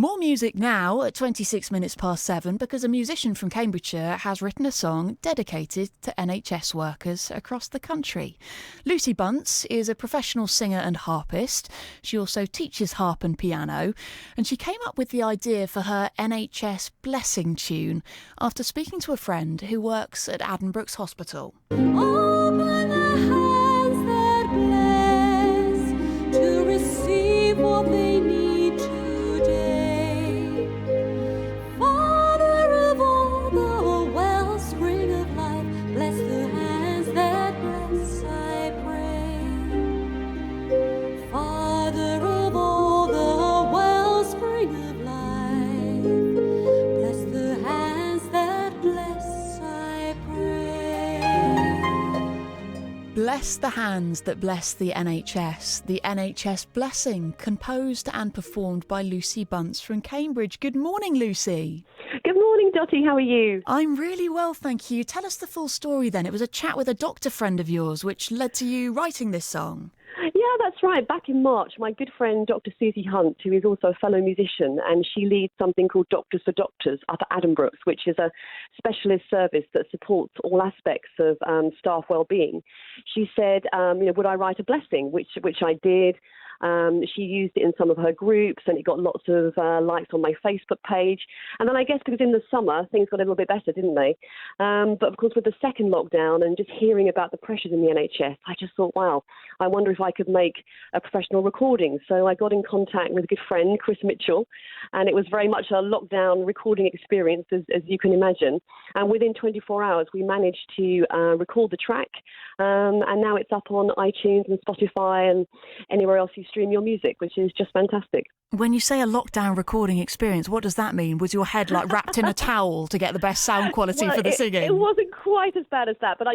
More music now at 26 minutes past 7 because a musician from Cambridgeshire has written a song dedicated to NHS workers across the country. Lucy Bunce is a professional singer and harpist. She also teaches harp and piano, and she came up with the idea for her NHS Blessing tune after speaking to a friend who works at Addenbrooke's Hospital. Open the hands that bless to receive what they need today. Father of all, the wellspring of life, bless the hands that bless, I pray. Father of all, the wellspring of life, bless the hands that bless, I pray. Bless the hands that bless the NHS. The NHS Blessing, composed and performed by Lucy Bunce from Cambridge. Good morning, Lucy. Good morning, Dotty. How are you? I'm really well, thank you. Tell us the full story then. It was a chat with a doctor friend of yours which led to you writing this song. Yeah, that's right. Back in March, my good friend Dr. Susie Hunt, who is also a fellow musician, and she leads something called Doctors for Doctors up at Addenbrooke's, which is a specialist service that supports all aspects of staff well-being. She said, would I write a blessing, which I did. She used it in some of her groups and it got lots of likes on my Facebook page. And then I guess because in the summer things got a little bit better, didn't they? But of course with the second lockdown and just hearing about the pressures in the NHS, I just thought, wow, I wonder if I could make a professional recording. So I got in contact with a good friend, Chris Mitchell, and it was very much a lockdown recording experience, as you can imagine. And within 24 hours we managed to record the track, and now it's up on iTunes and Spotify and anywhere else you stream your music, which is just fantastic. When you say a lockdown recording experience, what does that mean? Was your head like wrapped in a towel to get the best sound quality for the singing? It wasn't quite as bad as that, but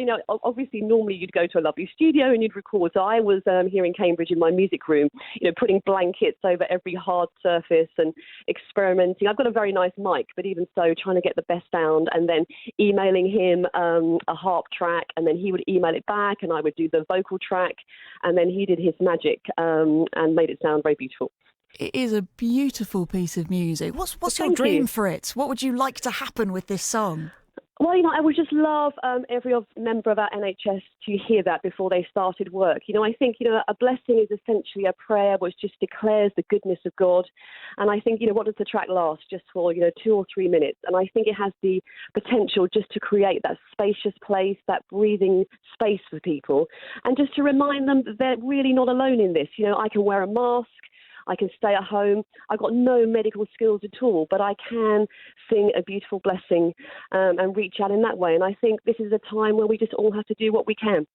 obviously normally you'd go to a lovely studio and you'd record. So I was here in Cambridge in my music room, putting blankets over every hard surface and experimenting. I've got a very nice mic, but even so, trying to get the best sound and then emailing him a harp track, and then he would email it back and I would do the vocal track, and then he did his magic and made it sound very beautiful. It is a beautiful piece of music. What's your dream for it? What would you like to happen with this song? Well, I would just love every member of our NHS to hear that before they started work. I think, a blessing is essentially a prayer which just declares the goodness of God. And I think, what does the track last? Just for, 2 or 3 minutes. And I think it has the potential just to create that spacious place, that breathing space for people. And just to remind them that they're really not alone in this. I can wear a mask. I can stay at home. I've got no medical skills at all, but I can sing a beautiful blessing and reach out in that way. And I think this is a time where we just all have to do what we can.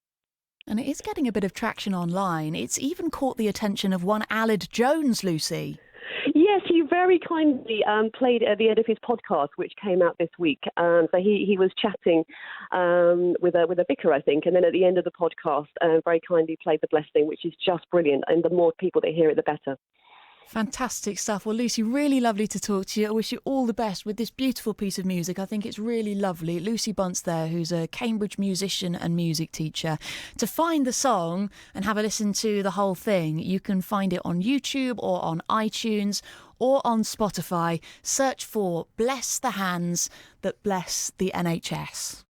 And it is getting a bit of traction online. It's even caught the attention of one Aled Jones, Lucy. Yes, he very kindly played at the end of his podcast, which came out this week. So he was chatting with a vicar, I think, and then at the end of the podcast, very kindly played the blessing, which is just brilliant. And the more people that hear it, the better. Fantastic stuff. Well, Lucy, really lovely to talk to you. I wish you all the best with this beautiful piece of music. I think it's really lovely. Lucy Bunce there, who's a Cambridge musician and music teacher. To find the song and have a listen to the whole thing, you can find it on YouTube or on iTunes or on Spotify. Search for Bless the Hands That Bless the NHS.